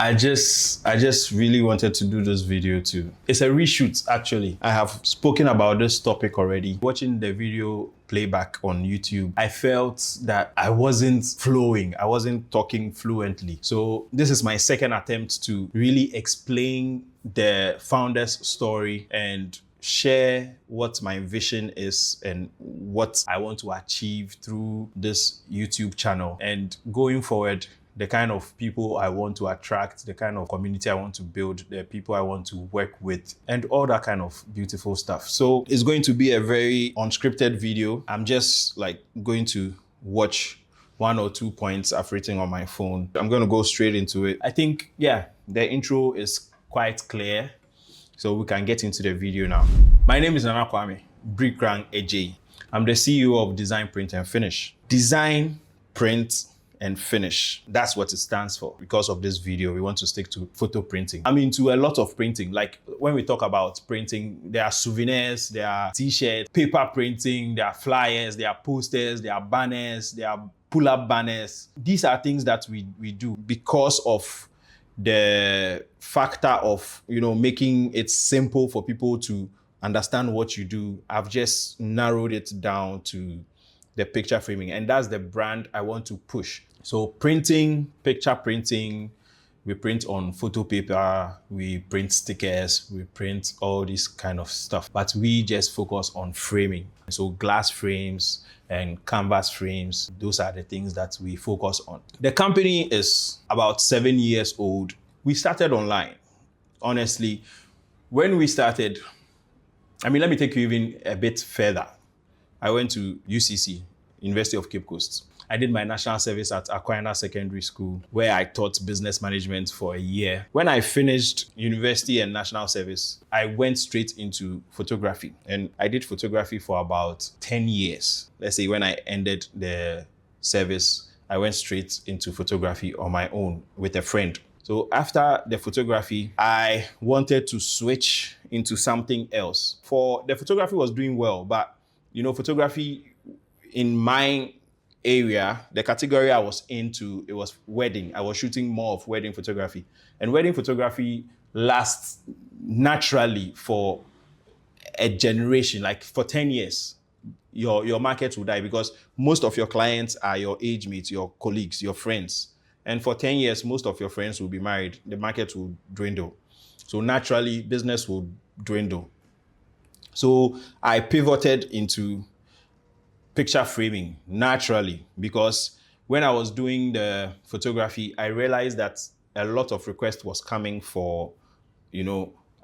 I just really wanted to do this video too. It's a reshoot actually. I have spoken about this topic already. Watching the video playback on YouTube, I felt that I wasn't flowing. I wasn't talking fluently. So this is my second attempt to really explain the founder's story and share what my vision is and what I want to achieve through this YouTube channel. And going forward, the kind of people I want to attract, the kind of community I want to build, the people I want to work with, and all that kind of beautiful stuff. So it's going to be a very unscripted video. I'm just like going to watch one or two points I've written on my phone. I'm going to go straight into it. I think, yeah, the intro is quite clear. So we can get into the video now. My name is Nana Kwame Brikrang Ej. I'm the CEO of Design, Print and Finish. Design, print, and finish. That's what it stands for. Because of this video, we want to stick to photo printing. I'm into a lot of printing. Like when we talk about printing, there are souvenirs, there are t-shirts, paper printing, there are flyers, there are posters, there are banners, there are pull-up banners. These are things that we do because of the factor of, making it simple for people to understand what you do. I've just narrowed it down to the picture framing, and that's the brand I want to push. So printing, picture printing, we print on photo paper, we print stickers, we print all this kind of stuff, but we just focus on framing. So glass frames and canvas frames, those are the things that we focus on. The company is about 7 years old. We started online. Honestly, when we started, let me take you even a bit further. I went to UCC, University of Cape Coast. I did my national service at Aquinas Secondary School, where I taught business management for a year. When I finished university and national service, I went straight into photography. And I did photography for about 10 years. Let's say when I ended the service, I went straight into photography on my own with a friend. So after the photography, I wanted to switch into something else. For the photography was doing well, but photography in my area, the category I was into, it was wedding. I was shooting more of wedding photography. And wedding photography lasts naturally for a generation, like for 10 years. Your market will die because most of your clients are your age mates, your colleagues, your friends. And for 10 years, most of your friends will be married. The market will dwindle. So naturally, business will dwindle. So I pivoted into picture framing naturally, because when I was doing the photography, I realized that a lot of requests was coming for,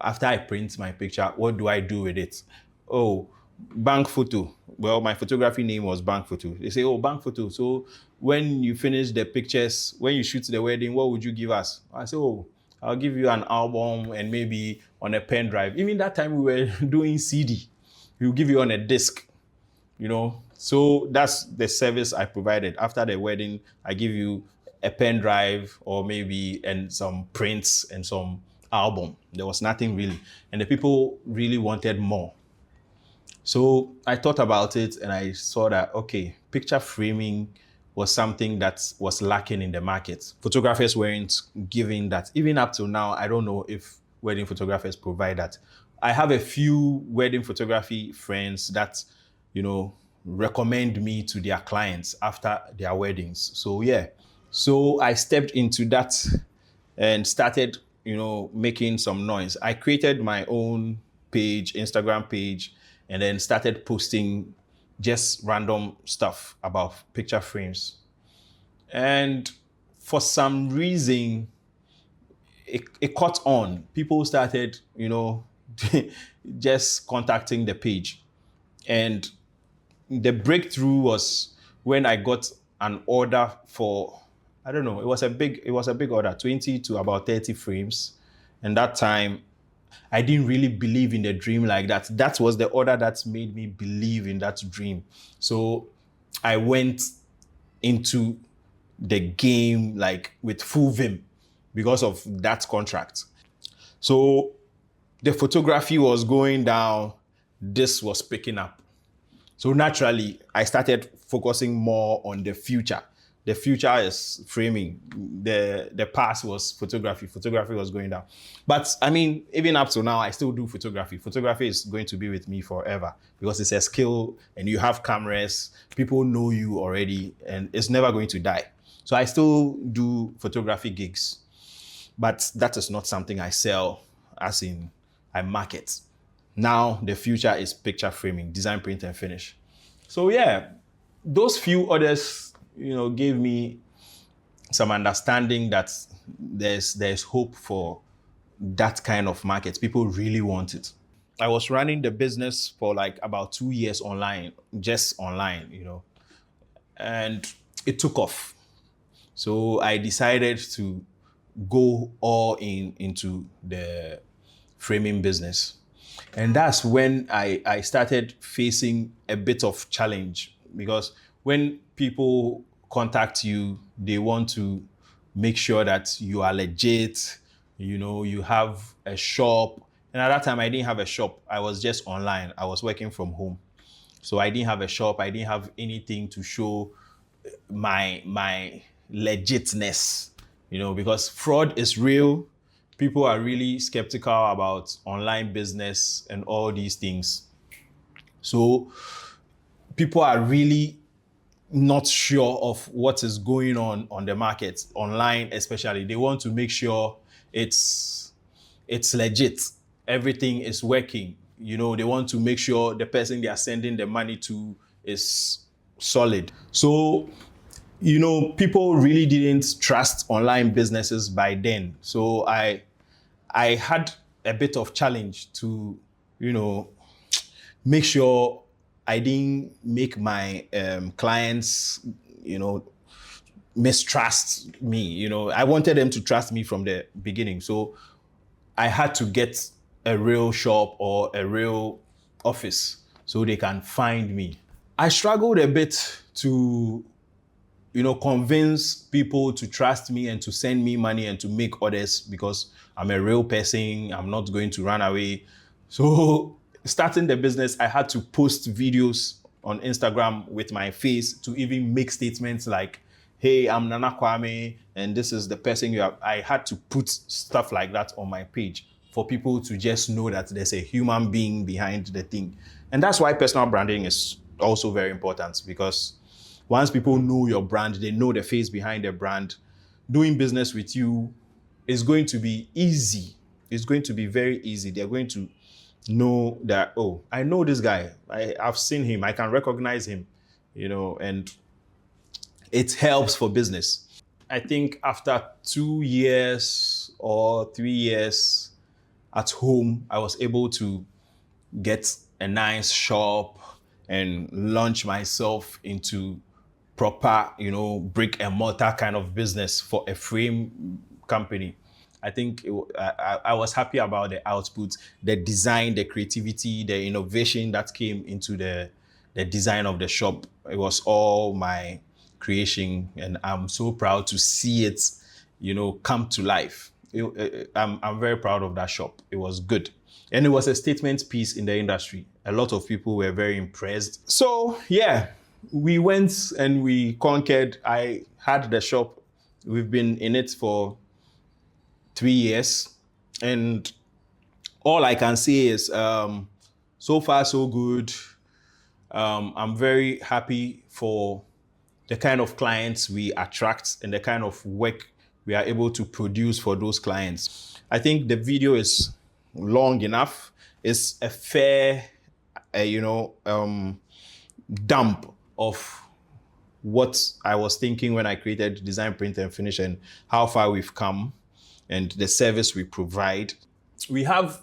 after I print my picture, what do I do with it? Oh, bank photo. Well, my photography name was bank photo. They say, oh, bank photo. So when you finish the pictures, when you shoot the wedding, what would you give us? I say, oh, I'll give you an album and maybe on a pen drive. Even that time we were doing CD. We'll give you on a disc, So that's the service I provided. After the wedding, I give you a pen drive or maybe and some prints and some album. There was nothing really. And the people really wanted more. So I thought about it and I saw that, okay, picture framing was something that was lacking in the market. Photographers weren't giving that. Even up till now, I don't know if wedding photographers provide that. I have a few wedding photography friends that, recommend me to their clients after their weddings. So yeah, so I stepped into that and started, making some noise. I created my own page, Instagram page, and then started posting just random stuff about picture frames. And for some reason, it caught on. People started, just contacting the page. And the breakthrough was when I got an order for, I don't know, it was a big order, 20 to about 30 frames. And that time, I didn't really believe in the dream like that. That was the order that made me believe in that dream. So I went into the game like with full vim because of that contract. So the photography was going down, this was picking up. So naturally, I started focusing more on the future. the future is framing. The past was photography. Photography was going down. But I mean, even up to now, I still do photography. Photography is going to be with me forever because it's a skill and you have cameras. People know you already and it's never going to die. So I still do photography gigs, but that is not something I sell, as in I market. Now the future is picture framing, design, print, and finish. So yeah, those few others, gave me some understanding that there's hope for that kind of market. People really want it. I was running the business for like about 2 years online, just online, and it took off. So I decided to go all into the framing business. And that's when I started facing a bit of challenge, because when people contact you, they want to make sure that you are legit, you have a shop. And at that time, I didn't have a shop. I was just online. I was working from home. So I didn't have a shop. I didn't have anything to show my legitness, because fraud is real. People are really skeptical about online business and all these things. So people are really not sure of what is going on the market, online especially. They want to make sure it's legit. Everything is working. They want to make sure the person they are sending the money to is solid. So people really didn't trust online businesses by then. So I had a bit of challenge to, make sure I didn't make my clients, mistrust me. I wanted them to trust me from the beginning. So I had to get a real shop or a real office so they can find me. I struggled a bit to convince people to trust me and to send me money and to make orders, because I'm a real person. I'm not going to run away. So starting the business, I had to post videos on Instagram with my face to even make statements like, hey, I'm Nana Kwame, and this is the person you have. I had to put stuff like that on my page for people to just know that there's a human being behind the thing. And that's why personal branding is also very important, because once people know your brand, they know the face behind the brand, doing business with you is going to be easy. It's going to be very easy. They're going to know that, oh, I know this guy. I've seen him. I can recognize him, and it helps for business. I think after 2 years or 3 years at home, I was able to get a nice shop and launch myself into proper, brick and mortar kind of business for a frame company. I think I was happy about the output, the design, the creativity, the innovation that came into the design of the shop. It was all my creation, and I'm so proud to see it, come to life. I'm very proud of that shop. It was good. And it was a statement piece in the industry. A lot of people were very impressed. So yeah, we went and we conquered. I had the shop. We've been in it for 3 years. And all I can say is so far, so good. I'm very happy for the kind of clients we attract and the kind of work we are able to produce for those clients. I think the video is long enough. It's a fair, dump of what I was thinking when I created design, print, and finish, and how far we've come and the service we provide. We have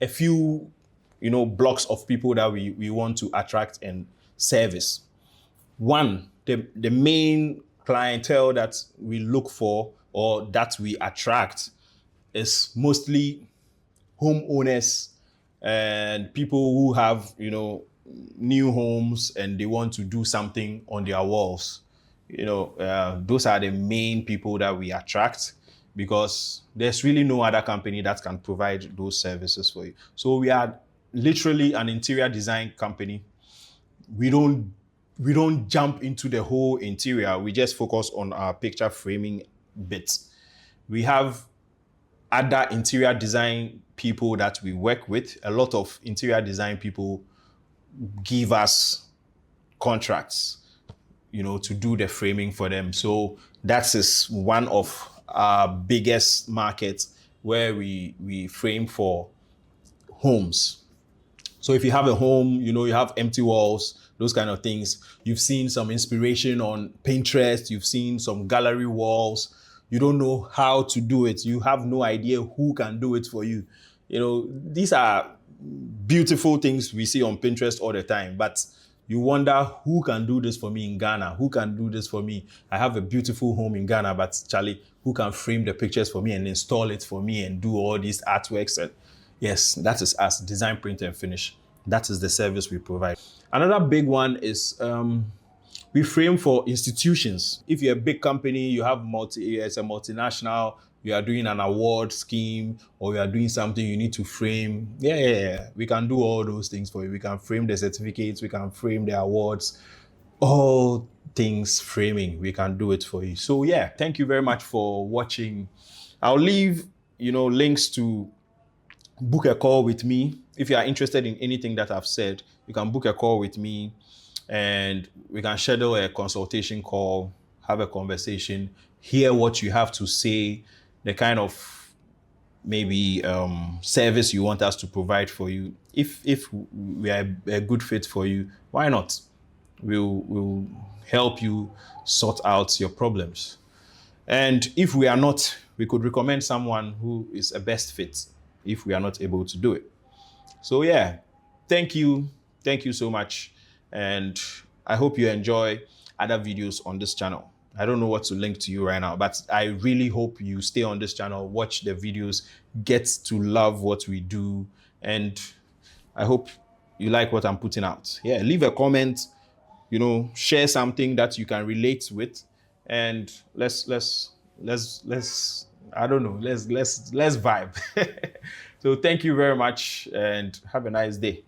a few, blocks of people that we want to attract and service. One, the main clientele that we look for or that we attract is mostly homeowners and people who have, new homes and they want to do something on their walls. Those are the main people that we attract, because there's really no other company that can provide those services for you. So we are literally an interior design company. We don't we don't jump into the whole interior. We just focus on our picture framing bits. We have other interior design people that we work with. A lot of interior design people give us contracts, to do the framing for them. So that is one of our biggest markets where we frame for homes. So if you have a home, you have empty walls, those kind of things. You've seen some inspiration on Pinterest. You've seen some gallery walls. You don't know how to do it. You have no idea who can do it for you. These are beautiful things we see on Pinterest all the time, but you wonder who can do this for me in Ghana? Who can do this for me? I have a beautiful home in Ghana, but Charlie, who can frame the pictures for me and install it for me and do all these artworks? And yes, that is us, design, print, and finish. That is the service we provide. Another big one is we frame for institutions. If you're a big company, you have it's a multinational, you are doing an award scheme, or you are doing something you need to frame. Yeah. We can do all those things for you. We can frame the certificates, we can frame the awards, all things framing, we can do it for you. So yeah, thank you very much for watching. I'll leave, links to book a call with me. If you are interested in anything that I've said, you can book a call with me and we can schedule a consultation call, have a conversation, hear what you have to say, the kind of maybe service you want us to provide for you. If we are a good fit for you, why not? We'll help you sort out your problems. And if we are not, we could recommend someone who is a best fit if we are not able to do it. So yeah, thank you so much. And I hope you enjoy other videos on this channel. I don't know what to link to you right now, but I really hope you stay on this channel, watch the videos, get to love what we do. And I hope you like what I'm putting out. Yeah, leave a comment, share something that you can relate with, and let's I don't know, let's vibe. So thank you very much and have a nice day.